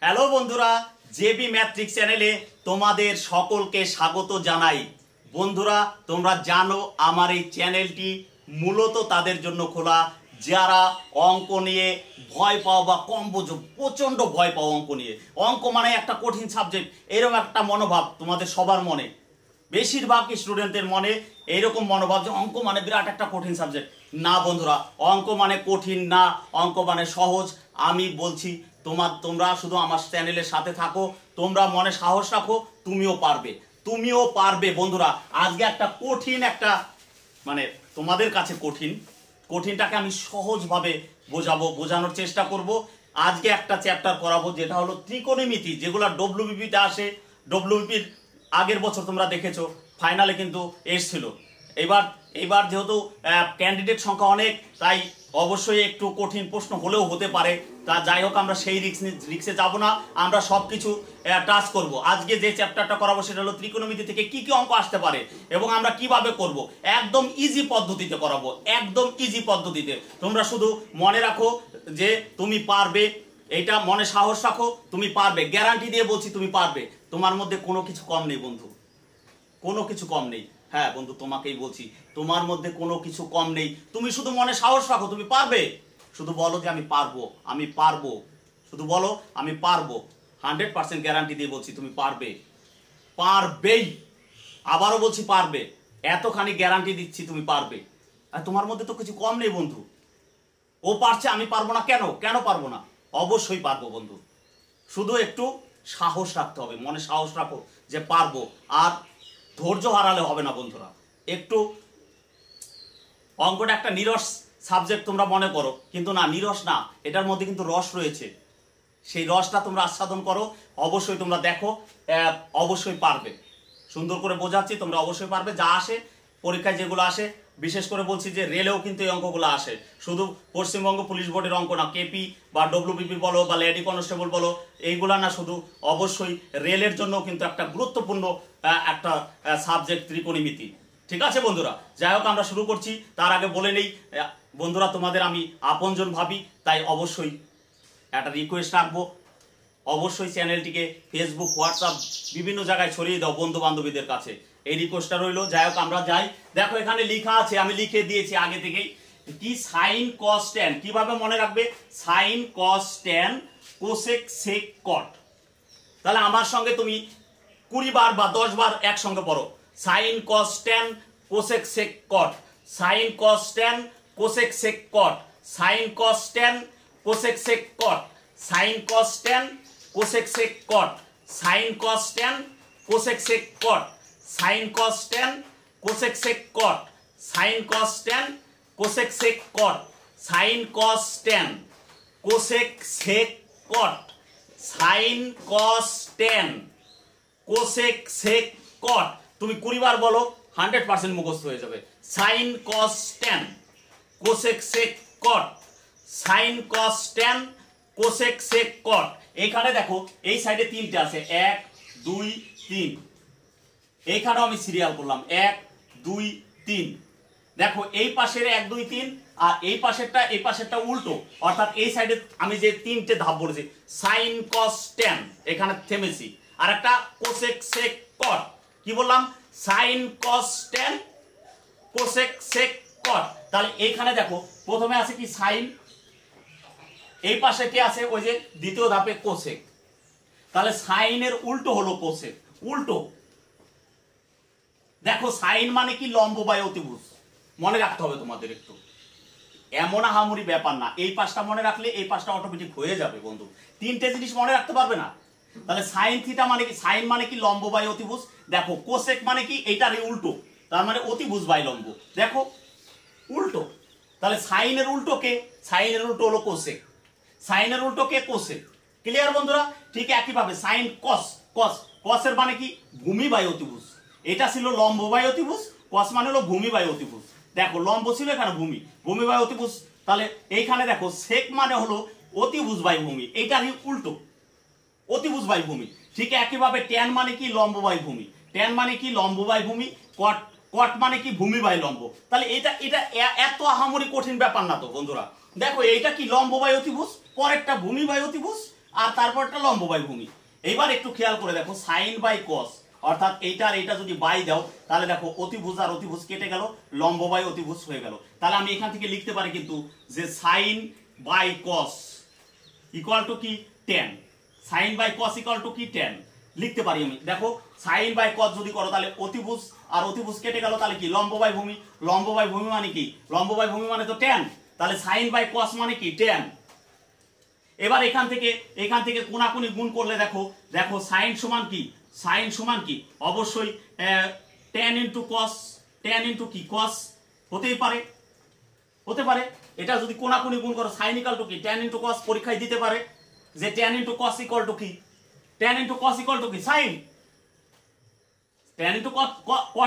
Hello বন্ধুরা, JB matrix চ্যানেলে তোমাদের সকলকে স্বাগত জানাই। বন্ধুরা, তোমরা জানো আমার এই চ্যানেলটি মূলত তাদের জন্য খোলা যারা অঙ্ক নিয়ে ভয় পাও বা কম বোঝো, প্রচণ্ড ভয় পাও অঙ্ক নিয়ে। অঙ্ক মানে একটা কঠিন সাবজেক্ট, এরকম একটা মনোভাব তোমাদের সবার মনে, বেশিরভাগ স্টুডেন্টদের মনে এইরকম মনোভাব যে অঙ্ক মানে বিরাট একটা কঠিন সাবজেক্ট। না বন্ধুরা, অঙ্ক মানে কঠিন না, অঙ্ক মানে সহজ। আমি বলছি তোমরা শুধু আমার চ্যানেলের সাথে থাকো, তোমরা মনে সাহস রাখো, তুমিও পারবে বন্ধুরা। আজকে একটা কঠিন মানে তোমাদের কাছে কঠিনটাকে আমি সহজভাবে বোঝানোর চেষ্টা করব। আজকে একটা চ্যাপ্টার করাবো যেটা হলো ত্রিকোণমিতি, যেগুলো ডব্লিউবিপিতে আসে। ডব্লিউবিপির আগের বছর তোমরা দেখেছো ফাইনালে কিন্তু এসছিল। এবার যেহেতু ক্যান্ডিডেট সংখ্যা অনেক, তাই অবশ্যই একটু কঠিন প্রশ্ন হলেও হতে পারে। তা যাই হোক, আমরা সেই রিক্সে যাব না, আমরা সব কিছু টাচ করব। আজকে যে চ্যাপ্টারটা করাবো সেটা হলো ত্রিকোণমিতি থেকে কি কি অঙ্ক আসতে পারে এবং আমরা কিভাবে করব। একদম ইজি পদ্ধতিতে করাবো, একদম ইজি পদ্ধতিতে। তোমরা শুধু মনে রাখো যে তুমি পারবে, এইটা মনে সাহস রাখো, তুমি পারবে, গ্যারান্টি দিয়ে বলছি তুমি পারবে। তোমার মধ্যে কোনো কিছু কম নেই বন্ধু, কোনো কিছু কম নেই। হ্যাঁ বন্ধু, তোমাকেই বলছি, তোমার মধ্যে কোনো কিছু কম নেই। তুমি শুধু মনে সাহস রাখো, তুমি পারবে। শুধু বলো যে আমি পারবো, শুধু বলো আমি পারবো। 100% গ্যারান্টি দিয়ে বলছি তুমি পারবেই। আবারও বলছি পারবে, এতখানি গ্যারান্টি দিচ্ছি তুমি পারবে। আর তোমার মধ্যে তো কিছু কম নেই বন্ধু। ও পারছে, আমি পারবো না, কেন পারবো না? অবশ্যই পারবো বন্ধু। শুধু একটু সাহস রাখতে হবে, মনে সাহস রাখো যে পারবো। আর ধৈর্য হারালে হবে না বন্ধুরা। একটু অঙ্কটা একটা নিরস সাবজেক্ট তোমরা মনে করো, কিন্তু না, নিরস না, এটার মধ্যে কিন্তু রস রয়েছে। সেই রসটা তোমরা আস্বাদন করো, অবশ্যই তোমরা দেখো, অবশ্যই পারবে। সুন্দর করে বোঝাচ্ছি, তোমরা অবশ্যই পারবে। যা আসে পরীক্ষায়, যেগুলো আসে, বিশেষ করে বলছি যে রেলেও কিন্তু এই অঙ্কগুলো আসে। শুধু পশ্চিমবঙ্গ পুলিশ বোর্ডের অঙ্ক না, কেপি বা ডব্লিউবিপি বলো বা লেডি কনস্টেবল বলো, এইগুলা না, শুধু অবশ্যই রেলের জন্য কিন্তু একটা গুরুত্বপূর্ণ একটা সাবজেক্ট ত্রিকোণমিতি। ঠিক আছে বন্ধুরা, যাই হোক আমরা শুরু করছি। তার আগে বলে নেই বন্ধুরা, তোমাদের আমি আপনজন ভাবি, তাই অবশ্যই একটা রিকোয়েস্ট রাখবো, অবশ্যই চ্যানেলটিকে ফেসবুক, হোয়াটসঅ্যাপ বিভিন্ন জায়গায় ছড়িয়ে দাও বন্ধু বান্ধবীদের কাছে, এই রিকোয়েস্টটা রইলো। যাই হোক আমরা যাই। দেখো এখানে লেখা আছে, আমি লিখে দিয়েছি আগে থেকেই, কি সাইন কস ট্যান। কিভাবে মনে রাখবে? Sine cos tan cosec sec cot. তাহলে আমার সঙ্গে তুমি 20 বার বা 10 বার একসঙ্গে পড়ো। Sine cos tan cosec sec cot, sine cos tan cosec sec cot, sine cos tan cosec sec cot, sine cos tan cosec sec cot, sine cos tan cosec sec cot, sine cos tan cosec sec cot, sine cos tan cosec sec cot, sine cos tan cosec sec cot, sine cos tan cosec sec cot. তুমি 20 বার বলো, 100% মুখস্থ হয়ে যাবে। Sine cos tan cosec sec cot, sine cos tan cosec sec cot. এখানে দেখো এই সাইডে 3টে আছে, 1 2 3। এইখানেও আমি সিরিয়াল করলাম 1 2 3। দেখো এই পাশের 1 2 3 আর এই পাশেরটা উল্টো, অর্থাৎ এই সাইডে আমি যে 3টে ধাপ বলেছি, সাইন কস ট্যান, এখানে থেমেছি। আর একটা কোসেক সেক কট, কি বললাম? Sine cos tan cosec sec cot. তাহলে এখানে দেখো প্রথমে আছে কি সাইন, এই পাশে কি আছে? ওই যে দ্বিতীয় ধাপে কোসেক। তাহলে সাইনের উল্টো হলো কোসেক, উল্টো। দেখো সাইন মানে কি? লম্ব বাই অতিভুজ। মনে রাখতে হবে তোমাদের একটু, এমন আহামরি ব্যাপার না। এই পাশটা মনে রাখলে এই পাশটা অটোমেটিক হয়ে যাবে বন্ধু। 3টে জিনিস মনে রাখতে পারবে না। তাহলে সাইন থিটা মানে কি? সাইন মানে কি? লম্ব বাই অতিভুজ। দেখো কোসেক মানে কি? এইটারই উল্টো, তার মানে অতিভুজ বাই লম্ব। দেখো উল্টো। তাহলে সাইনের উল্টো কে? সাইনের উল্টো হলো কোসেক। সাইনের উল্টো কে? কোসেক। ক্লিয়ার বন্ধুরা? ঠিক একইভাবে সাইন কস, কসের মানে কি? ভূমি বাই অতিভুজ। এটা ছিল লম্ব বাই অতিভুজ, কস মানে হলো ভূমি বাই অতিভুজ। দেখো লম্ব ছিল, এখানে ভূমি বাই অতিভুজ। তাহলে এইখানে দেখো সেক মানে হলো অতিভুজ বাই ভূমি, এইটারই উল্টো, অতিভুজ বাই ভূমি। ঠিক একইভাবে ট্যান মানে কি? লম্ব বাই ভূমি। ট্যান মানে কি? লম্ব বাই ভূমি। কট মানে কি? ভূমি বাই লম্ব। তাহলে এটা এত আহামরি কঠিন ব্যাপার না তো বন্ধুরা। দেখো এইটা কি? লম্ব বাই অতিভুজ, পরেরটা ভূমি বাই অতিভুজ, আর তারপরটা লম্ব বাই ভূমি। এইবার একটু খেয়াল করে দেখো সাইন বাই কস, অর্থাৎ এইটা আর এইটা যদি বাই দাও তাহলে দেখো অতিভুজ আর অতিভুজ কেটে গেল, লম্ব বাই অতিভুজ হয়ে গেল। তাহলে আমি এখান থেকে লিখতে পারি কিন্তু যে sine by cos equal to কি tan, sine by cos equal to কি tan লিখতে পারি আমি। দেখো সাইন বাই কস যদি করো তাহলে অতিভুজ আর অতিভুজ কেটে গেল, তাহলে কি লম্ব বাই ভূমি, লম্ব বাই ভূমি মানে কি, লম্ব বাই ভূমি মানে তো tan, তাহলে সাইন বাই কস মানে কি tan। এবার এখান থেকে কোনাকুনি গুণ করলে দেখো দেখো সাইন সমান কি, সাইন সমান কি অবশ্যই tan ইন্টু কস, tan ইন্টু কি কস হতেই পারে, হতে পারে। এটা যদি কোনাকুনি গুণ করো সাইন ইকুয়াল টু কি tan ইন্টু কস, পরীক্ষায় দিতে পারে যে tan into cos equal to কি, tan into cos equal to কি sine, tan into cot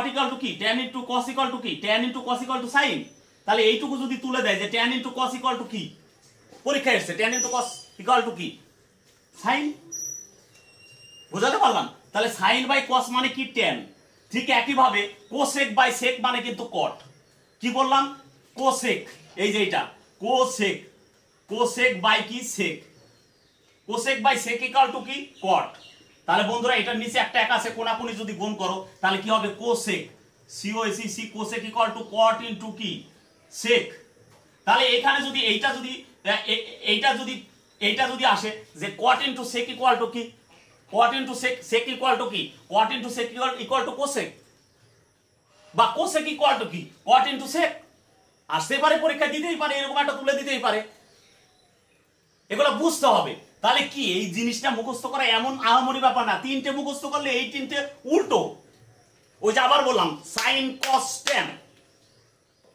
equal to কি, tan into cos equal to কি, tan into cos equal to sine. তাহলে এইটুকু যদি তুলে দেয় যে tan into cos equal to কি, পরীক্ষায় এসছে tan into cos equal to কি সাইন, বুঝাতে পারলাম। তাহলে সাইন বাই কস মানে কি tan, ঠিক একইভাবে কোসেক বাই সেক মানে কিন্তু কট। কি বললাম, কোসেক, এই যে এটা কোসেক, কোসেক বাই কি sec, cosec by sec equal to কি কট। তাহলে বন্ধুরা এটার নিচে একটা এক আছে, কোনাকুনি যদি গুণ করো তাহলে কি হবে cosec, C O S E C cosec equal to cot into কি সেক। তাহলে এখানে যদি এইটা যদি আসে যে cot into sec equal to কি, cot into sec equal to কি, cot into sec equal to cosec, বা কোসেক ইকুয়াল টু কি কট ইনটু সেক, আসতে পারে, পরীক্ষা দিতেই পারে, এরকম একটা তুলে দিতেই পারে। এগুলো বুঝতে হবে। তাহলে কি এই জিনিসটা মুখস্থ করা এমন আহামরি ব্যাপার না, তিনটে মুখস্থ করলে এই তিনটে উল্টো। ওই যে আবার বললাম সাইন কস tan,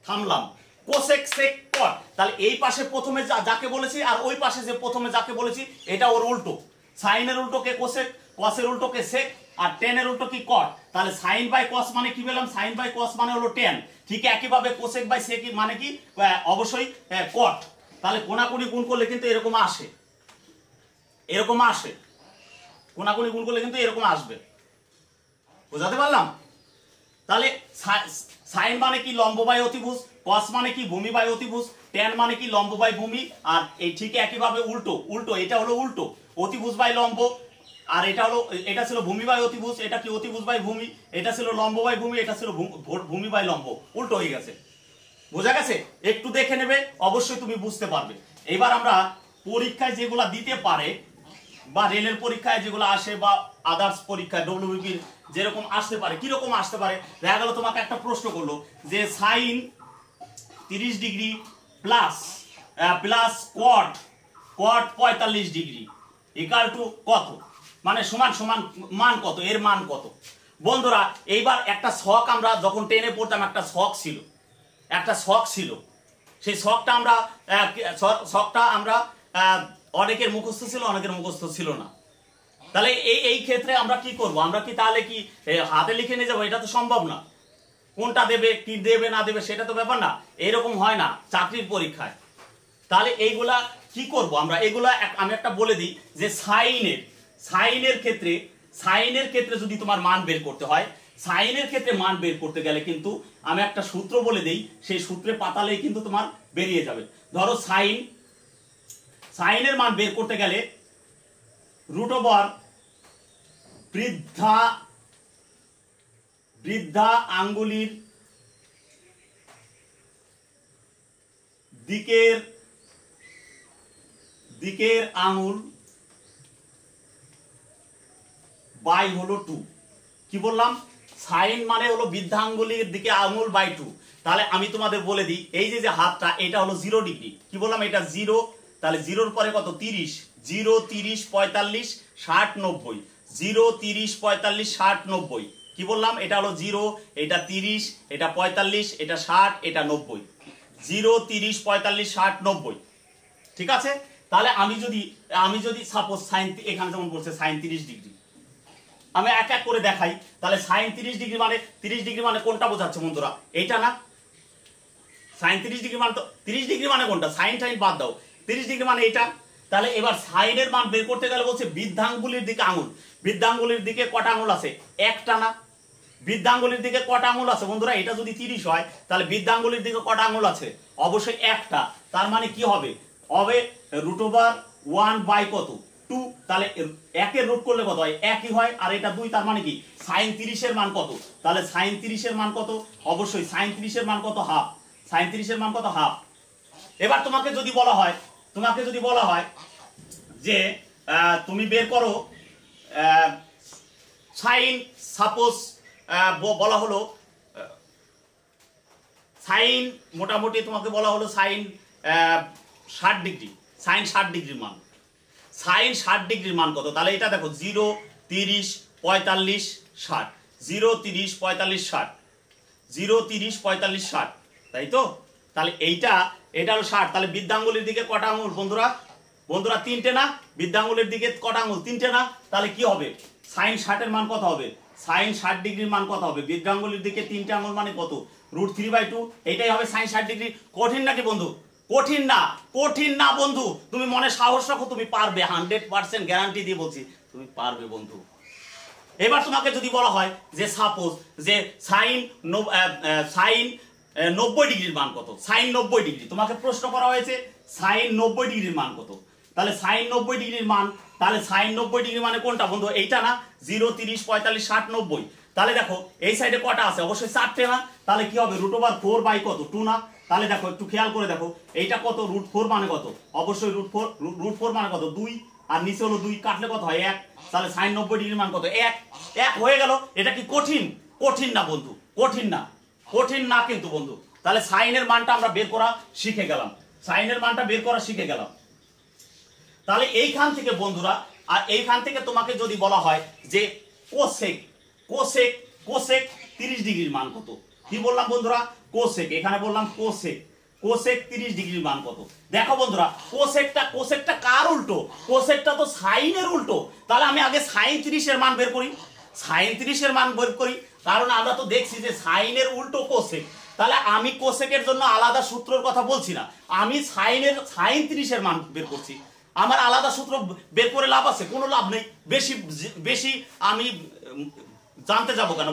থামলাম, কোসেক সেক কট, তাহলে এই পাশে প্রথমে যাকে বলেছি আর ওই পাশে যে প্রথমে যাকে বলেছি এটা ওর উল্টো। সাইনের উল্টো কে কোসেক, কসের উল্টো কে সেক, আর tan এর উল্টো কি কট। তাহলে সাইন বাই কস মানে কি পেলাম, সাইন বাই কস মানে হলো tan, ঠিক একইভাবে কোসেক বাই সেক মানে কি অবশ্যই কট। তাহলে কোনাকুনি গুণ করলে কিন্তু এরকম আসে, এরকম আসে, কোনাকুনি গুণ করলে কিন্তু এরকম আসবে, বুঝাতে পারলাম। তাহলে সাইন মানে কি লম্ব বাই অতিভুজ, কস মানে কি ভূমি বাই অতিভুজ, tan মানে কি লম্ব বাই ভূমি, আর এই ঠিক একইভাবে উল্টো, উল্টো এটা হলো উল্টো, অতিভুজ বাই লম্ব, আর এটা হলো, এটা ছিল ভূমি বাই অতিভুজ, এটা কি অতিভুজ বাই ভূমি, এটা ছিল লম্ব বাই ভূমি, এটা ছিল ভূমি বাই লম্ব, উল্টো হয়ে গেছে, বোঝা গেছে। একটু দেখে নেবে, অবশ্যই তুমি বুঝতে পারবে। এবার আমরা পরীক্ষায় যেগুলা দিতে পারে বা রেলের পরীক্ষায় যেগুলো আসে বা আদার্স পরীক্ষায় ডব্লিউবিপির যেরকম আসতে পারে, কিরকম আসতে পারে, দেখা গেল তোমাকে একটা প্রশ্ন করলো যে sine 30 degree plus cot 45 degree equal to কত, মানে সমান সমান মান কত, এর মান কত। বন্ধুরা এইবার একটা ছক, আমরা যখন টেনে পড়তাম একটা ছক ছিল, একটা ছক ছিল, সেই ছকটা আমরা অনেকের মুখস্থ ছিল, অনেকের মুখস্থ ছিল না। তাহলে এই ক্ষেত্রে আমরা কি করব, আমরা কি তাহলে কি হাতে লিখে নিয়ে যাবো, এটা তো সম্ভব না। কোনটা দেবে, কি দেবে না দেবে সেটা তো ব্যাপার না, এরকম হয় না চাকরির পরীক্ষায়। তাহলে এইগুলা কি করব আমরা, এগুলা আমি একটা বলে দিই যে সাইনের ক্ষেত্রে যদি তোমার মান বের করতে হয়, সাইনের ক্ষেত্রে মান বের করতে গেলে কিন্তু আমি একটা সূত্র বলে দেই, সেই সূত্রে পাতালেই কিন্তু তোমার বেরিয়ে যাবে। ধরো সাইনের মান বের করতে গেলে রুট ওভার বৃদ্ধা আঙ্গুলির দিকের আঙুল বাই হলো 2। কি বললাম, সাইন মানে হলো বৃদ্ধা আঙ্গুলির দিকে আঙুল বাই 2। তাহলে আমি তোমাদের বলে দিই, এই যে হাতটা এটা হলো 0 ডিগ্রি, কি বললাম এটা 0, তাহলে 0-র পরে কত 30, 0 30 45 60 90, 0 30 45 60 90, কি বললাম এটা হলো 0, এটা 30, এটা 45, এটা 60, এটা 90, 0 30 45 60 90, ঠিক আছে। তাহলে আমি যদি সাপোজ সাইন, এখানে যেমন বলছে সাইন 30 ডিগ্রি, আমি এক এক করে দেখাই। তাহলে সাইন 30 ডিগ্রি মানে কোনটা বোঝাচ্ছে বন্ধুরা, এইটা না, সাইন 30 ডিগ্রি মানে তো 30 ডিগ্রি মানে কোনটা, সাইন টাইন বাদ দাও, 30 ডিগ্রি মানে এটা। তাহলে এবার সাইনের মান বের করতে গেলে বলছে বৃদ্ধাঙ্গুলির দিকে আঙুল, বৃদ্ধাঙ্গুলির দিকে কটা আঙুল আছে, একটা না, বৃদ্ধাঙ্গুলির দিকে কটা আঙুল আছে বন্ধুরা, এটা যদি 30 হয় তাহলে বৃদ্ধাঙ্গুলির দিকে কটা আঙুল আছে, অবশ্যই একটা। তার মানে কি হবে, √1 বাই কত 2, তাহলে একের রুট করলে কত হয়? একই হয়, আর এটা 2, তার মানে কি sin 30 এর মান কত? তাহলে sin 30 এর মান কত? অবশ্যই sin 30 এর মান কত? হাফ। sin 30 এর মান কত? হাফ। এবার তোমাকে যদি বলা হয় যে তুমি বের করো সাইন, সাপোজ বলা হলো সাইন, মোটামুটি তোমাকে বলা হলো সাইন 60 ডিগ্রি, সাইন 60 ডিগ্রির মান, সাইন 60 ডিগ্রির মান কত? তাহলে এটা দেখো 0, 30, 45, 60, 0, 30, 45, 60, 0, 30, 45, 60, তাই তো? তাহলে এটা হলো 60। তাহলে বৃদ্ধাঙ্গুলের দিকে কটা আঙুল বন্ধুরা? 3টে না? বৃদ্ধাঙ্গুলের দিকে কটা আঙুল? 3টে না? তাহলে কি হবে? সাইন 60 এর মান কত হবে? সাইন 60 ডিগ্রির মান কত হবে? বৃদ্ধাঙ্গুলের দিকে 3টে আঙুল মানে কত? √3/2। এটাই হবে সাইন 60 ডিগ্রি। কঠিন নাকি বন্ধু? কঠিন না বন্ধু, তুমি মনে সাহস রাখো, তুমি পারবে, 100% গ্যারান্টি দিয়ে বলছি তুমি পারবে বন্ধু। এবার তোমাকে যদি বলা হয় যে সাপোজ যে সাইন 90 ডিগ্রির মান কত? সাইন 90 ডিগ্রি, তোমাকে প্রশ্ন করা হয়েছে সাইন 90 ডিগ্রির মান কত? তাহলে সাইন 90 ডিগ্রির মান, তাহলে সাইন 90 ডিগ্রি মানে কোনটা বন্ধু? এইটা না? 0, 30, 45, 60, 90। তাহলে দেখো এই সাইডে কটা আছে? অবশ্যই 4টে না? তাহলে কি হবে? √4 বাই কত? 2 না? তাহলে দেখো একটু খেয়াল করে দেখো, এইটা কত? √4 মানে কত? অবশ্যই √4 মানে কত? 2, আর নিচে হলো 2, কাটলে কত হয়? 1। তাহলে সাইন 90 ডিগ্রির মান কত? 1 হয়ে গেল। এটা কি কঠিন না বন্ধু? কঠিন না কিন্তু বন্ধু। তাহলে সাইনের মানটা আমরা বের করা শিখে গেলাম, তাহলে এইখান থেকে বন্ধুরা, আর এইখান থেকে তোমাকে যদি বলা হয় যে কোসেক 30 ডিগ্রির মান কত? কি বললাম বন্ধুরা? কোসেক, এখানে বললাম কোসেক 30 ডিগ্রির মান কত? দেখো বন্ধুরা, কোসেকটা কার উল্টো? কোসেকটা তো সাইনের উল্টো। তাহলে আমি আগে সাইন 30 এর মান বের করি, কারণ আমরা তো দেখছি যে সাইনের উল্টো কোসেক। তাহলে আমি কোসেকের জন্য আলাদা সূত্রের কথা বলছি না, আমি সাইন 30 এর মান বের করছি। আমার আলাদা সূত্র বের করে লাভ আছে? কোনো লাভ নেই। বেশি আমি জানতে যাব কেন?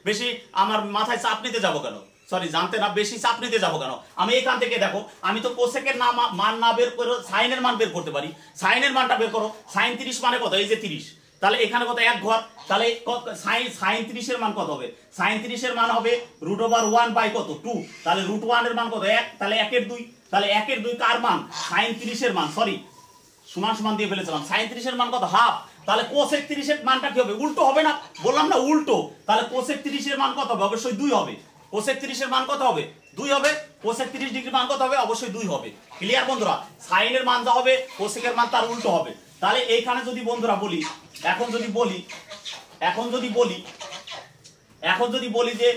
বেশি আমার মাথায় চাপ নিতে যাব কেন? সরি, জানতে না, বেশি চাপ নিতে যাব কেন? আমি এখান থেকে দেখো, আমি তো কোসেকের মান না বের করে সাইনের মান বের করতে পারি। সাইনের মানটা বের করো। সাইন 30 মানে কত? এই যে 30, তাহলে এখানে কত? 1 ঘর। তাহলে সাইন 30 এর মান কত হবে? সাইন 30 এর মান হবে √1 বাই কত? 2। তাহলে √1 এর মান কত? 1। তাহলে 1 এর 2, তাহলে 1 এর 2 কার মান? সাইন 30 এর মান। সরি, সমান দিয়ে ফেলেছিলাম। সাইন 30 এর মান কত? হাফ। তাহলে কোসেক 30 এর মানটা কি হবে? উল্টো হবে না? বললাম না উল্টো। তাহলে কোসেক 30 এর মান কত হবে? অবশ্যই 2 হবে। কোসেক 30 এর মান কত হবে? 2 হবে। কোসেক 30 ডিগ্রির মান কত হবে? অবশ্যই 2 হবে। ক্লিয়ার বন্ধুরা? সাইনের মান যা হবে কোসেকের মান তার উল্টো হবে। তাহলে এইখানে যদি বন্ধুরা বলি, এখন যদি বলি যে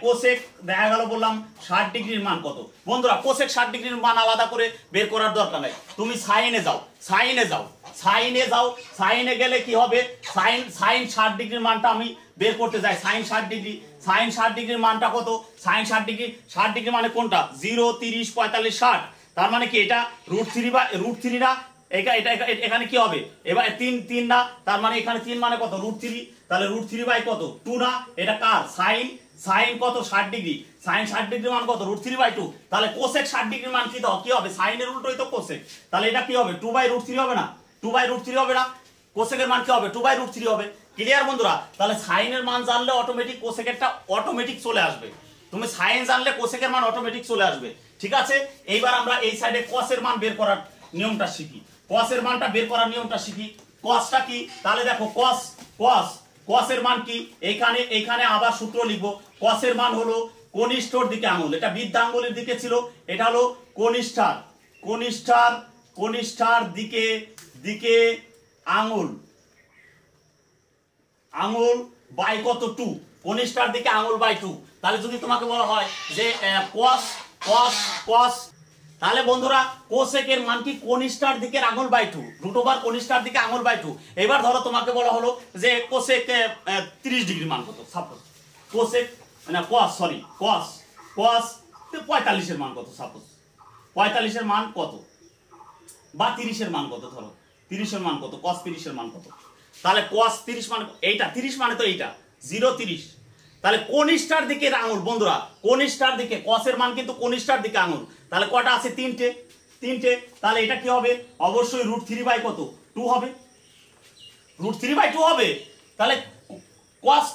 কোসেক দেখা গেল বললাম 60 ডিগ্রির মান কত? বন্ধুরা, কোসেক 60 ডিগ্রির মান আলাদা করে বের করার দরকার নাই, তুমি সাইনে যাও। সাইনে গেলে কি হবে? সাইন 60 ডিগ্রির মানটা আমি বের করতে যাই। সাইন 60 ডিগ্রির মানটা কত? সাইন 60 ডিগ্রি মানে কোনটা? 0, 30, 45, 60। তার মানে কি এটা √3 না? এখানে কি হবে? এবার 3 না? তার মানে এখানে 3 মানে কত? √3। তাহলে √3 বাই কত? 2 না? এটা কার? সাইন কত? 60 ডিগ্রি। সাইন 60 ডিগ্রির মান কত? √3/2। তাহলে কোসেক 60 ডিগ্রির মান কি হবে? সাইনের উল্টোই তো কোসেক। তাহলে এটা কি হবে? 2/√3 হবে না? 2/√3 হবে না? কোসেকের মান কি হবে? 2/√3 হবে। ক্লিয়ার বন্ধুরা? তাহলে সাইনের মান জানলে অটোমেটিক কোসেকেরটা অটোমেটিক চলে আসবে। তুমি সাইন জানলে কোসেকের মান অটোমেটিক চলে আসবে। ঠিক আছে, এইবার আমরা এই সাইডে কসের মান বের করার নিয়মটা শিখি। কসের মানটা বের করার নিয়মটা শিখি। কসটা কি? তাহলে দেখো কসের মান কি? এইখানে আবার সূত্র লিখবো। কসের মান হলো কনিষ্ঠর দিকে আঙুল, এটা বৃদ্ধা আঙুলের দিকে ছিল, এটা হলো কনিষ্ঠার দিকে আঙুল বাই কত? 2। কনিষ্ঠার দিকে আঙুল বাই 2। তাহলে যদি তোমাকে বলা হয় যে কস, তাহলে বন্ধুরা কোসেকের মান কি? কনিষ্ঠার দিকের আঙুল বাই 2, √ওভার কনিষ্ঠার দিকে আঙুল বাই 2। এবার ধরো তোমাকে বলা হলো যে কোসেক 30 ডিগ্রির মান কত? সাপোজ কোসেক না কস 45 এর মান কত? সাপোজ 45 এর মান কত? বা 30 এর মান কত? ধরো 30 এর মান কত? cos 30 এর মান কত? তাহলে cos 30 মানে এইটা, 30 মানে তো এইটা 0, 30। তাহলে কনিষ্ঠার দিকের আঙুল বন্ধুরা, কনিষ্ঠার দিকে কসের মান কিন্তু কনিষ্ঠার দিকে আঙুল, তাহলে কটা আছে? তিনটে। তিনটে, তাহলে এটা কি হবে? অবশ্যই √3 বাই কত? 2 হবে। √3 বাই 2 হবে। তাহলে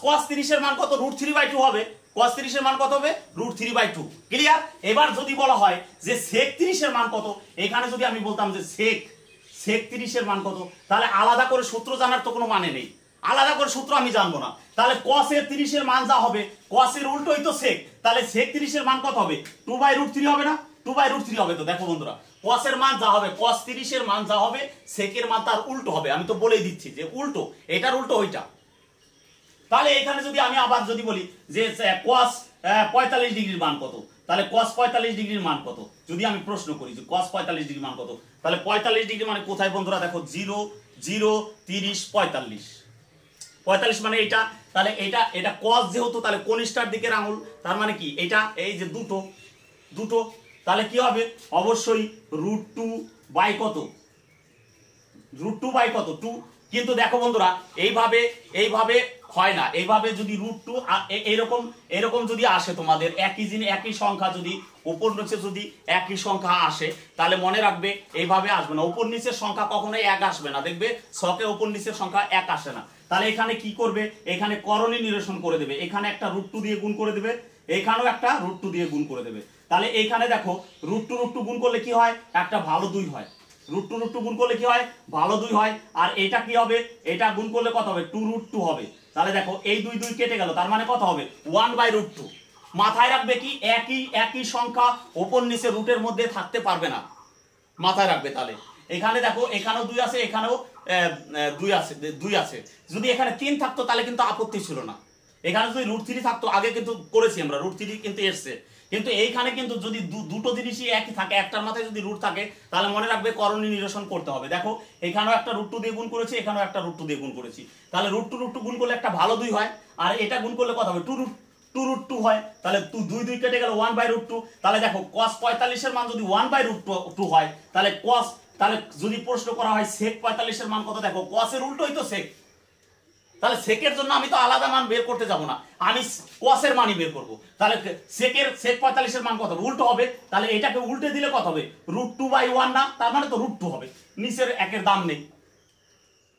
cos 30 এর মান কত? √3 বাই 2 হবে। cos 30 এর মান কত হবে? √3 বাই 2। ক্লিয়ার? এবার যদি বলা হয় যে sec 30 এর মান কত, এখানে যদি আমি বলতাম যে sec 30 এর মান কত, তাহলে আলাদা করে সূত্র জানার তো কোনো মানে নেই, আলাদা করে সূত্র আমি জানবো না। তাহলে cos এর 30 এর মান যা হবে, cos এর উল্টোই তো sec, তাহলে sec 30 এর মান কত হবে? 2 বাই √3 হবে না? 2 বাই √3 হবে। তো দেখো বন্ধুরা, cos এর মান যা হবে, cos 30 এর মান যা হবে, sec এর মান তার উল্টো হবে। আমি তো বলেই দিচ্ছি যে উল্টো, এটার উল্টো ওইটা। তাহলে এখানে যদি আমি আবার যদি বলি যে cos 45 ডিগ্রির মান কত, তাহলে cos 45 ডিগ্রির মান কত, যদি আমি প্রশ্ন করি যে cos 45 ডিগ্রির মান কত, তাহলে 45 ডিগ্রি মানে কোথায় বন্ধুরা? দেখো 0 0 30 45, 45 মানে এইটা। তাহলে এটা cos যেহেতু, তাহলে কনিষ্ঠার দিকের আঙুল, তার মানে কি এটা এই যে দুটো, তাহলে কি হবে? অবশ্যই √2 বাই কত? √2 বাই কত? 2। কিন্তু দেখো বন্ধুরা, এইভাবে হয় না। এইভাবে যদি √2 এরকম যদি আসে তোমাদের একই সংখ্যা, যদি উপর নিচে যদি একই সংখ্যা আসে, তাহলে মনে রাখবে এইভাবে আসবে না। উপর নিচের সংখ্যা কখনোই এক আসবে না, দেখবে ছকে উপর নিচের সংখ্যা এক আসে না। তাহলে এখানে কি করবে? এখানে করণী নিরসন করে দেবে। এখানে একটা √2 দিয়ে গুণ করে দেবে, এখানেও একটা √2 দিয়ে গুণ করে দেবে। তাহলে এইখানে দেখো √2 গুণ করলে কি হয়? একটা ভালো 2 হয়। √2 গুণ করলে কি হয়? ভালো 2 হয়। আর এটা কি হবে? এটা গুণ করলে কত হবে? 2√2 হবে। তাহলে দেখো এই 2 কেটে গেল, তার মানে কত হবে? 1 বাই √2। মাথায় রাখবে কি একই সংখ্যা উপর নিচে রুটের মধ্যে থাকতে পারবে না, মাথায় রাখবে। তাহলে এখানে দেখো এখানেও 2 আছে, এখানেও 2 আছে। যদি এখানে 3 থাকতো তাহলে কিন্তু আপত্তি ছিল না। এখানে যদি √3 থাকতো, আগে কিন্তু করেছি আমরা, √3 কিন্তু এসছে। কিন্তু এইখানে কিন্তু যদি দুটো জিনিসই একই থাকে, একটার মাথায় যদি রুট থাকে, তাহলে মনে রাখবে করণী নিরসন করতে হবে। দেখো এখানেও একটা √2 দিয়ে গুণ করেছি, এখানেও একটা √2 দিয়ে গুণ করেছি। তাহলে √2 গুণ করলে একটা ভালো 2 হয়, আর এটা গুণ করলে কত হবে? 2√2 হয়। তাহলে 2 কেটে গেল, 1 বাই √2। তাহলে দেখো cos 45 এর মান যদি 1 বাই √2 হয়, তাহলে তাহলে যদি প্রশ্ন করা হয় sec 45 এর মান কত, দেখো cos এর উল্টোই তো sec। তাহলে সেকের জন্য আমি তো আলাদা মান বের করতে যাব না, আমি cos এর মানই বের করব। তাহলে sec 45 এর মান কত হবে? উল্টো হবে। তাহলে এটাকে উল্টে দিলে কত হবে? √2 বাই 1 না? তার মানে তো √2 হবে, নিচের একের দাম নেই।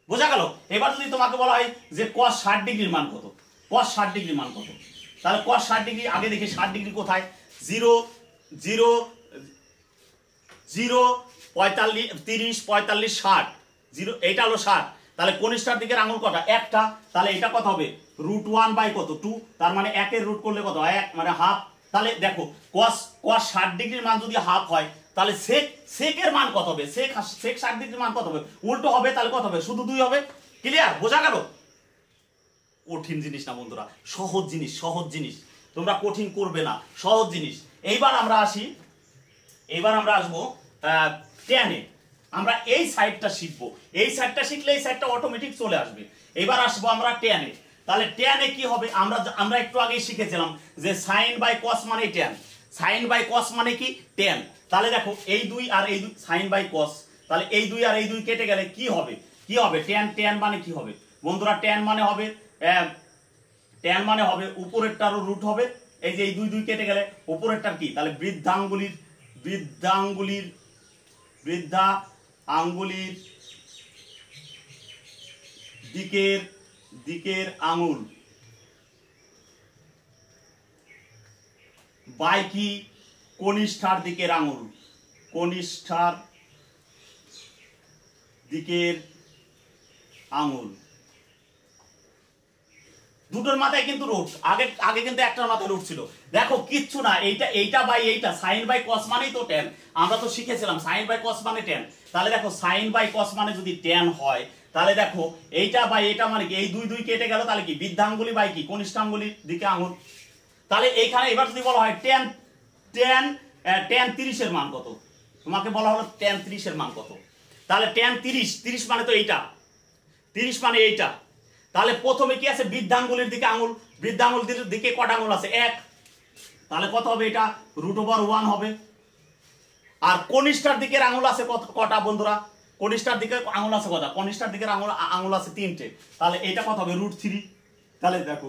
বোঝা গেল? এবার যদি তোমাকে বলা হয় যে cos 60 ডিগ্রির মান কত, cos 60 ডিগ্রির মান কত, তাহলে cos 60 ডিগ্রি আগে দেখি 60 ডিগ্রি কোথায়? 0 0 0 45 30 45 60, 0 এটা হলো 60। তাহলে কনিষ্ঠার দিকের আঙুল কটা? একটা। তাহলে এটা কত হবে? √1 বাই কত? 2। তার মানে একের রুট করলে কত? 1 মানে হাফ। তাহলে দেখো cos 60 ডিগ্রির মান যদি হাফ হয়, তাহলে sec এর মান কত হবে? sec 60 ডিগ্রির মান কত হবে? উল্টো হবে। তাহলে কত হবে? শুধু 2 হবে। ক্লিয়ার? বোঝা গেল? কঠিন জিনিস না বন্ধুরা, সহজ জিনিস, তোমরা কঠিন করবে না, সহজ জিনিস। এইবার আমরা আসবো ট্যানে। আমরা এই সাইডটা শিখবো, এই সাইডটা শিখলে এই সাইডটা অটোমেটিক চলে আসবে। এবার আসবো আমরা ট্যানে। তাহলে ট্যানে কি হবে? আমরা একটু আগেই শিখেছিলাম যে sin বাই cos মানে ট্যান, sin বাই cos মানে কি? ট্যান। তাহলে দেখো এই 2 আর এই 2 sin বাই cos, তাহলে এই 2 আর এই 2 কেটে গেলে কি হবে? ট্যান মানে কি হবে বন্ধুরা? ট্যান মানে হবে উপরেরটারও রুট হবে। এই যে এই 2 কেটে গেলে উপরেরটার কি? তাহলে বৃদ্ধা আঙ্গুলির দিকের আঙুল বাই কি? কনিষ্ঠার দিকের আঙুল, কনিষ্ঠার দিকের আঙুল। দুটোর মাথায় কিন্তু রুট, আগে কিন্তু একটার মাথায় রুট ছিল। দেখো কিচ্ছু না, এইটা বাই এইটা, sin বাই cos মানেই তো ট্যান। আমরা তো শিখেছিলাম sin বাই cos মানে ট্যান। তাহলে দেখো sin বাই cos মানে যদি ট্যান হয়, তাহলে দেখো এইটা বাই এটা মানে কি? এই 2 কেটে গেল, তাহলে কি? বৃদ্ধাঙ্গুলি বাই কি? কনিষ্ঠাঙ্গুলির দিকে আঙুল। তাহলে এইখানে এবার যদি বলা হয় ট্যান 30 এর মান কত, তোমাকে বলা হলো ট্যান 30 এর মান কত, তাহলে ট্যান 30 মানে তো এইটা, 30 মানে এইটা। তাহলে প্রথমে কি আছে? বৃদ্ধাঙ্গুলির দিকে আঙুল, বৃদ্ধাঙ্গুলির দিকে কটা আঙুল আছে? 1। তাহলে কত হবে? এটা √1 হবে। আর কনিষ্ঠার দিকের আঙুল আছে কটা বন্ধুরা? কনিষ্ঠার দিকে আঙুল আছে কটা? কনিষ্ঠার দিকের আঙুল আছে 3টে। তাহলে এটা কত হবে? √3। তাহলে দেখো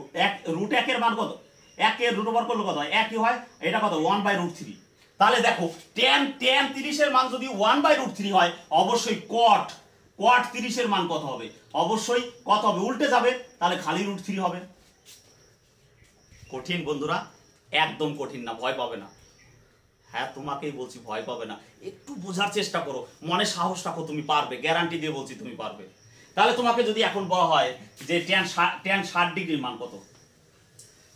রুট 1 এর মান কত, 1 এর রুট ওভার করলে কত হয়, 1ই হয়, এটা কত 1/√3। তাহলে দেখো tan 30 এর মান যদি 1/√3 হয়, অবশ্যই cot 30 এর মান কত হবে, অবশ্যই কত হবে, উল্টে যাবে, তাহলে খালি √3 হবে। কঠিন বন্ধুরা, একদম কঠিন না, ভয় পাবে না। হ্যাঁ তোমাকেই বলছি ভয় পাবে না, একটু বোঝার চেষ্টা করো, মনে সাহস রাখো, তুমি পারবে, গ্যারান্টি দিয়ে বলছি তুমি পারবে। তাহলে তোমাকে যদি এখন বলা হয় যে tan 60 ডিগ্রির মান কত,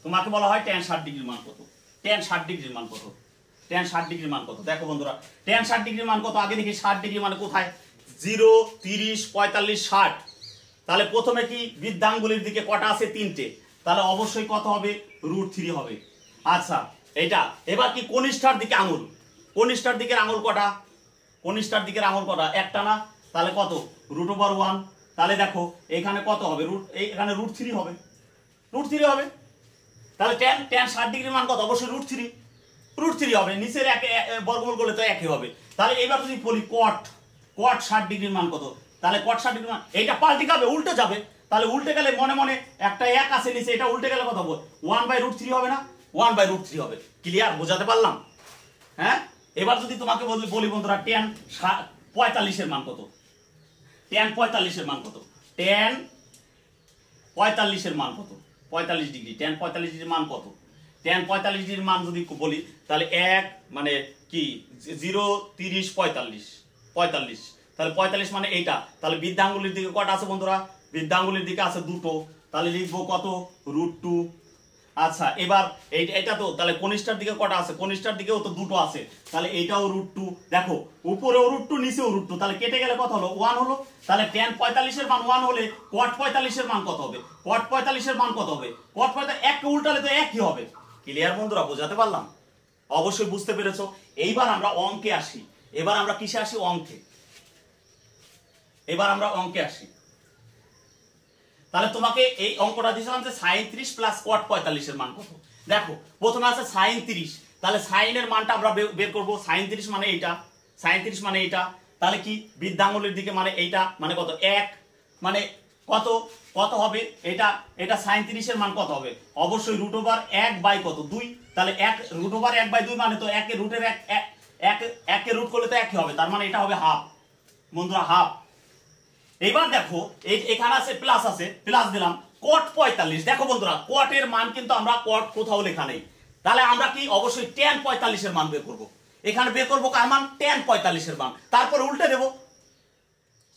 তোমাকে বলা হয় tan 60 ডিগ্রির মান কত, tan 60 ডিগ্রির মান কত, tan 60 ডিগ্রির মান কত, দেখো বন্ধুরা tan 60 ডিগ্রির মান কত, আগে দেখি 60 ডিগ্রি মানে কোথায়, 0, 30, 45, 60। তাহলে প্রথমে কি বৃদ্ধাঙ্গুলির দিকে কটা আছে, 3টে, তাহলে অবশ্যই কত হবে, √3 হবে। আচ্ছা এটা এবার কি কনিষ্ঠার দিকে আঙুল, কনিষ্ঠার দিকের আঙুল কটা, কনিষ্ঠার দিকের আঙুল কটা, একটা না, তাহলে কত, √1। তাহলে দেখো এখানে কত হবে, এখানে √3 হবে, √3 হবে। তাহলে tan 60 ডিগ্রির মান কত, অবশ্যই √3 হবে, নিচের বর্গমূল করলে তো একই হবে। তাহলে এবার যদি বলি cot 60 ডিগ্রির মান কত, তাহলে cot 60 ডিগ্রির মান, এইটা পাল্টে যাবে, উল্টে যাবে, তাহলে উল্টে গেলে মনে মনে একটা 1 আছে নিচে, এটা উল্টে গেলে কত হবে, 1/√3 হবে না, 1/√3 হবে। ক্লিয়ার, বোঝাতে পারলাম? হ্যাঁ এবার যদি তোমাকে বলি বন্ধুরা tan 45 এর মান কত, tan 45 এর মান কত, tan 45 এর মান কত, 45 ডিগ্রি, tan 45 ডিগ্রির মান কত, tan 45 ডিগ্রির মান যদি বলি তাহলে 1 মানে কি 0, 30, 45, তাহলে 45 মানে এইটা, তাহলে বৃদ্ধাঙ্গুলির দিকে কটা আছে বন্ধুরা, বৃদ্ধাঙ্গুলির দিকে আছে দুটো, তাহলে লিখবো কত, √2। আচ্ছা এবার এটা তো তাহলে কনিষ্ঠার দিকে কটা আছে, কনিষ্ঠার দিকেও তো দুটো আছে, তাহলে এইটাও √2, দেখো উপরেও √2 নিচেও √2, তাহলে কেটে গেলে কত হলো, 1 হলো। তাহলে tan 45 এর মান 1 হলে cot 45 এর মান কত হবে, cot 45 এর মান কত হবে, cot 45 এককে উল্টালে তো একই হবে। ক্লিয়ার বন্ধুরা, বোঝাতে পারলাম? অবশ্যই বুঝতে পেরেছো। এইবার আমরা অঙ্কে আসি, এবার আমরা কিসে আসি, অঙ্কে, এবার আমরা অঙ্কে আসি। তাহলে তোমাকে এই অঙ্কটা দিয়েছিলাম যে sin 30 প্লাস cot 45 এর মান কত। দেখো প্রথমে আছে sin 30, তাহলে sin এর মানটা আমরা বের করব, sin 30 মানে এইটা, sin 30 মানে এইটা, তাহলে কি বৃদ্ধাঙ্গুলির দিকে মানে এইটা মানে কত, 1 মানে কত, কত হবে এটা sin 30 এর মান কত হবে, অবশ্যই √1 বাই কত, 2, তাহলে 1 √1 বাই 2 মানে তো 1 এর রুটের 1 এর রুট করলে তো একই হবে, তার মানে এটা হবে হাফ বন্ধুরা, হাফ। এইবার দেখো এখানে আছে প্লাস, আছে প্লাস দিলাম, cot 45, দেখো বন্ধুরা cot এর মান কিন্তু আমরা cot কোথাও লেখা নেই, তাহলে আমরা কি অবশ্যই tan 45 এর মান বের করব, এখানে বের করব কার মান, tan 45 এর মান, তারপর উল্টে দেব,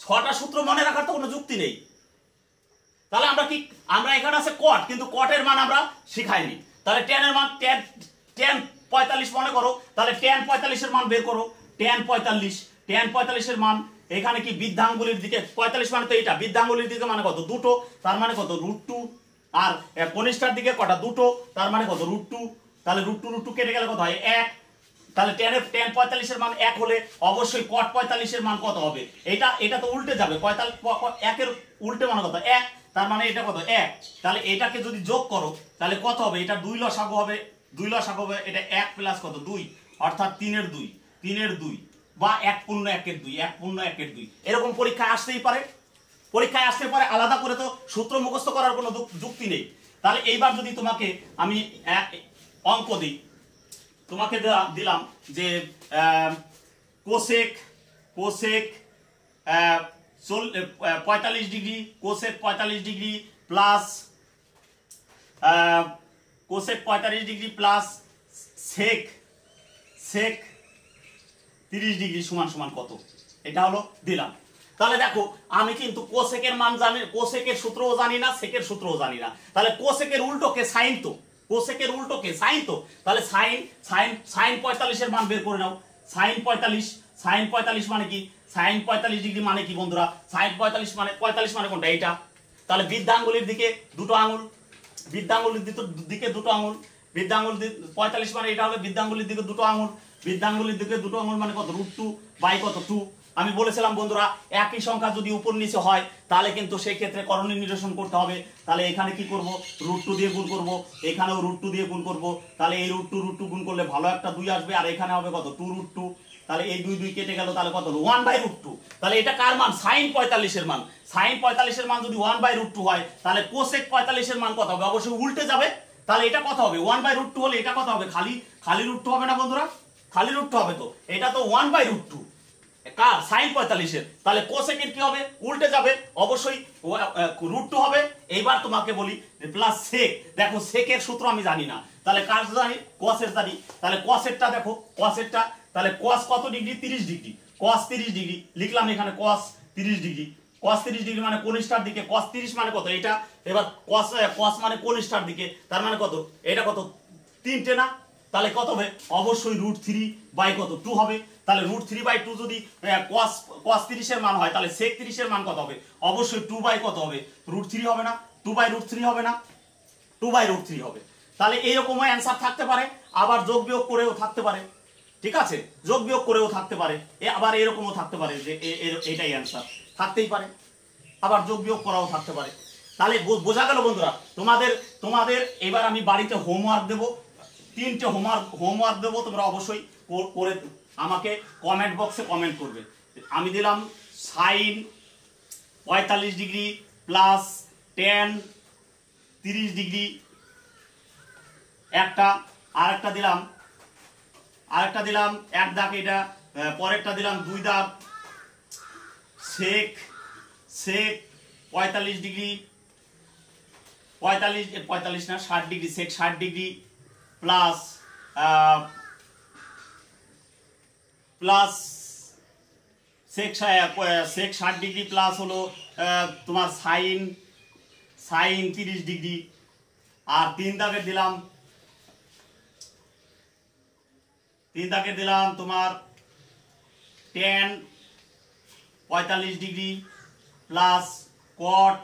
6টা সূত্র মনে রাখার তো কোনো যুক্তি নেই। তাহলে আমরা কি, আমরা এখানে আছে cot, কিন্তু cot এর মান আমরা শিখাইনি, তাহলে tan এর মান tan 45 মনে করো, তাহলে tan 45 এর মান বের করো, tan 45 এর মান, এখানে কি বৃদ্ধাঙ্গুলির দিকে 45 মানে তো এটা, বৃদ্ধাঙ্গুলির দিকে মানে কত, দুটো, তার মানে কত √2, আর কনিষ্ঠার দিকে কটা, দুটো, তার মানে কত √2, তাহলে √2 কেটে গেলে কত হয়, 1, তাহলে tan 45 এর মান 1 হলে অবশ্যই cot 45 এর মান কত হবে, এটা তো উল্টে যাবে, 1 এর উল্টে মানে কত, 1, তার মানে এটা কত, 1, তাহলে এটাকে যদি যোগ করো তাহলে কত হবে, এটা 2 লসাগু হবে, 2 লসাগু হবে, এটা 1 প্লাস কত, 2, অর্থাৎ 3 এর 2 বা 1.1 এর 2, 1.1 এর 2, এরকম পরীক্ষায় আসতেই পারে, পরীক্ষায় আসতে পারে, আলাদা করে তো সূত্র মুখস্থ করার কোনো যুক্তি নেই। তাহলে এইবার যদি তোমাকে আমি অঙ্ক দিই, তোমাকে দিলাম যে cosec 45 degree, cosec 45 degree plus cosec 45 degree plus sec 30 degree সমান সমান কত, এটা হলো দিলাম। তাহলে দেখো আমি কিন্তু কোসেকের মান জানি, কোসেকের সূত্রও জানি না, সেকের সূত্রও জানি না, তাহলে কোসেকের উল্টোকে সাইন, তো কোসেকের উল্টোকে সাইন, তো তাহলে সাইন 45 এর মান বের করে নাও, সাইন 45 মানে কি, সাইন 45 ডিগ্রি মানে কি বন্ধুরা, সাইন 45 মানে কোনটা, এইটা, তাহলে বৃদ্ধাঙ্গুলির দিকে দুটো আঙুল, বৃদ্ধাঙ্গুলির দিকে দুটো আঙুল, বৃদ্ধাঙ্গুল 45 মানে এটা হবে বৃদ্ধাঙ্গুলির দিকে দুটো আঙুল, বৃদ্ধাঙ্গুলির দিকে দুটো আঙুল মানে কত, √2 বাই কত, 2। আমি বলেছিলাম বন্ধুরা একই সংখ্যা যদি উপর নিচে হয় তাহলে কিন্তু সেই ক্ষেত্রে করণীয় নিরসন করতে হবে, তাহলে এখানে কি করব, √2 দিয়ে গুণ করব, এখানেও √2 দিয়ে গুণ করব, তাহলে এই √2 গুণ করলে ভালো একটা 2 আসবে, আর এখানে হবে কত, 2√2, তাহলে এই 2 2 কেটে গেল, তাহলে কত হলো 1/√2। তাহলে এটা কার মান? sin 45 এর মান। sin 45 এর মান যদি 1/√2 হয় তাহলে cosec 45 এর মান কত হবে? অবশ্যই উল্টে যাবে। তাহলে এটা কত হবে? 1/√2 হলে এটা কত হবে? খালি √2 হবে না বন্ধুরা? খালি √2 হবে। তো এটা তো 1/√2 কার? sin 45 এর। তাহলে cosec এর কি হবে? উল্টে যাবে, অবশ্যই √2 হবে। এইবার তোমাকে বলি প্লাস sec। দেখো sec এর সূত্র আমি জানি না, তাহলে কার জানি? cos এর জানি। তাহলে cos এরটা দেখো, cos এরটা তাহলে cos কত ডিগ্রি? 30 ডিগ্রি। cos 30 ডিগ্রি লিখলাম এখানে, cos 30 ডিগ্রি। cos 30 ডিগ্রি মানে কনিষ্ঠার দিকে। cos 30 মানে কত? এটা এবার cos মানে কনিষ্ঠার দিকে, তার মানে কত? এটা কত? 3টে না? তাহলে কত হবে? অবশ্যই √3 কত 2 হবে। তাহলে √3/2 যদি cos 30 এর মান হয় তাহলে sec 30 এর মান কত হবে? অবশ্যই 2 কত হবে? √3 হবে না? 2/√3 হবে না? 2/√3 হবে। তাহলে এইরকমও অ্যান্সার থাকতে পারে, আবার যোগ বিয়োগ করেও থাকতে পারে। ঠিক আছে, যোগ বিয়োগ করেও থাকতে পারে, আবার এরকমও থাকতে পারে যে এটাই অ্যান্সার থাকতেই পারে, আবার যোগ বিয়োগ করাও থাকতে পারে। তাহলে বোঝা গেল বন্ধুরা? তোমাদের এবার আমি বাড়িতে হোমওয়ার্ক দেবো, 3টে হোমওয়ার্ক দেবো, তোমরা অবশ্যই করে আমাকে কমেন্ট বক্সে কমেন্ট করবে। আমি দিলাম sin 45 degree plus tan 30 degree একটা, আরেকটা দিলাম এক দাগ, এটা পরেরটা দিলাম 2 দাগ sec 45 ডিগ্রি 45 না 60 degree, sec 60 degree plus sec 60 degree plus হলো তোমার sin 30 ডিগ্রি। আর 3 দাগের দিলাম তোমার tan 45 degree plus cot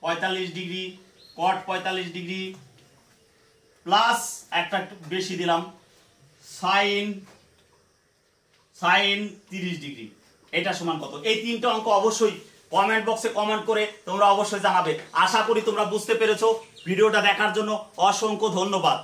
45 degree plus একটা একটু বেশি দিলাম sin 30 ডিগ্রি। এটা সমান কত? এই 3টে অঙ্ক অবশ্যই কমেন্ট বক্সে কমেন্ট করে তোমরা অবশ্যই জানাবে। আশা করি তোমরা বুঝতে পেরেছো। ভিডিওটা দেখার জন্য অসংখ্য ধন্যবাদ।